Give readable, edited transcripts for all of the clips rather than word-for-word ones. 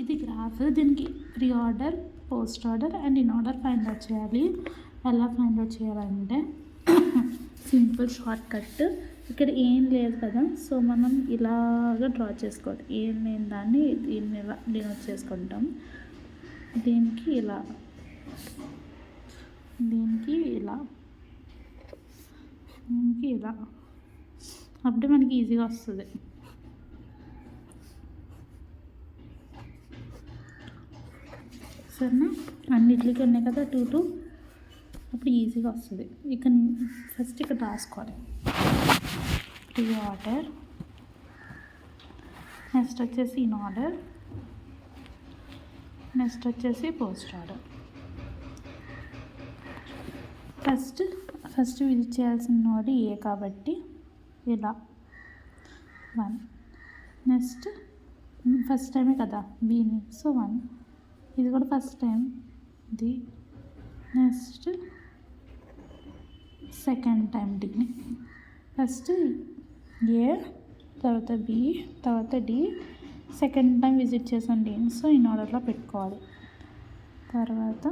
ఇది గ్రాఫ్. దీనికి pre order, post order and in order find out చేయాలి. ఎలా ఫైండ్ అవుట్ చేయాలంటే సింపుల్ షార్ట్ కట్. ఇక్కడ ఏం లేదు కదా, సో మనం ఇలాగ డ్రా చేసుకోవాలి. ఏం లేని దాన్ని దీన్ని ఇలా డినోట్ చేసుకుంటాం. దీనికి ఇలా, దీనికి ఇలా, దీనికి ఇలా, అప్పుడే మనకి ఈజీగా వస్తుంది. సరేనా, అన్నిటికి ఉన్నాయి కదా 2 2, అప్పుడు ఈజీగా వస్తుంది. ఇక ఫస్ట్ ఇక్కడ రాసుకోవాలి ప్రీ ఆర్డర్, నెక్స్ట్ వచ్చేసి ఇన్ ఆర్డర్, నెక్స్ట్ వచ్చేసి పోస్ట్ ఆర్డర్. ఫస్ట్ విజిట్ చేయాల్సిన నోడ్ ఏ కాబట్టి ఇలా 1. నెక్స్ట్ ఫస్ట్ టైమే కదా బీని, సో 1. ఇది కూడా ఫస్ట్ టైం ది. నెక్స్ట్ సెకండ్ టైం డిని. ఫస్ట్ ఏ, తర్వాత బి, తర్వాత డి. సెకండ్ టైం విజిట్ చేసాం డీని, సో ఇన్ ఆర్డర్లో పెట్టుకోవాలి. తర్వాత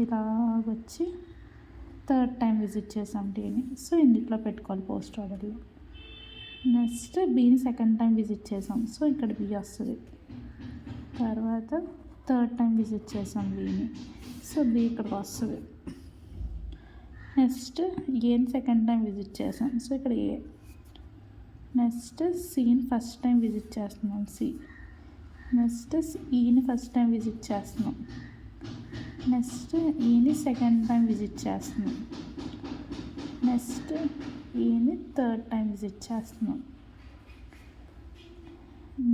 ఇలాగొచ్చి థర్డ్ టైం విజిట్ చేసాం డీని, సో ఇందులో పెట్టుకోవాలి పోస్ట్ ఆర్డర్లో. నెక్స్ట్ బీని సెకండ్ టైం విజిట్ చేసాం, సో ఇక్కడ బి వస్తుంది. తర్వాత థర్డ్ టైం విజిట్ చేసాం బీని, సో బి ఇక్కడికి వస్తుంది. నెక్స్ట్ ఏని సెకండ్ టైం విజిట్ చేసాం, సో ఇక్కడ ఏ. నెక్స్ట్ సిని ఫస్ట్ టైం విజిట్ చేస్తున్నాం, సి. నెక్స్ట్ ఈని ఫస్ట్ టైం విజిట్ చేస్తున్నాం. నెక్స్ట్ ఈని సెకండ్ టైం విజిట్ చేస్తున్నాం. నెక్స్ట్ ఈని థర్డ్ టైం విజిట్ చేస్తున్నాం.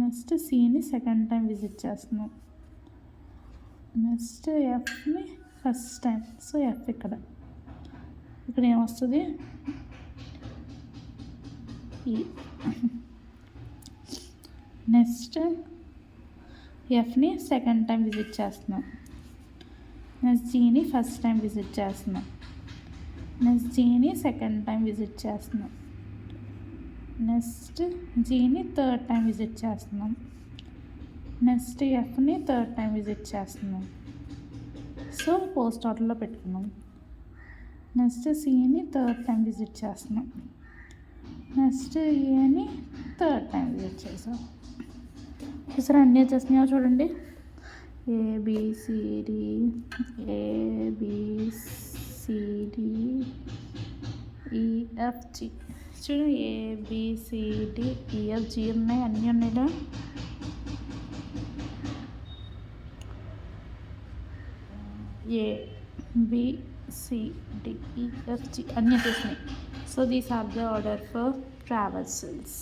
నెక్స్ట్ సిని సెకండ్ టైం విజిట్ చేస్తున్నాం. నెక్స్ట్ ఎఫ్ని ఫస్ట్ టైం, సో ఎఫ్ ఇక్కడ ఏమొస్తుంది ఈ. నెక్స్ట్ ఎఫ్ని సెకండ్ టైం విజిట్ చేస్తున్నాం. నెక్స్ట్ జీని ఫస్ట్ టైం విజిట్ చేస్తున్నాం. నెక్స్ట్ జీని సెకండ్ టైం విజిట్ చేస్తున్నాం. నెక్స్ట్ జీని థర్డ్ టైం విజిట్ చేస్తున్నాం. నెక్స్ట్ ఎఫ్ని థర్డ్ టైం విజిట్ చేస్తున్నాం, సో పోస్ట్ ఆర్డర్లో పెట్టుకున్నాం. నెక్స్ట్ సిని థర్డ్ టైం విజిట్ చేస్తున్నాం. నెక్స్ట్ ఏని థర్డ్ టైం విజిట్ చేసాం. చూసారా అన్నీ వచ్చేస్తున్నాయో చూడండి. A B C D, A B C D, E F G. చూడండి ఏబిసిడి, ఈఎఫ్జి ఉన్నాయి, అన్నీ ఉన్నాయిగా. ABCDEFG అన్నీ వచ్చేసినాయి. So these are the order for ట్రావెల్సల్స్.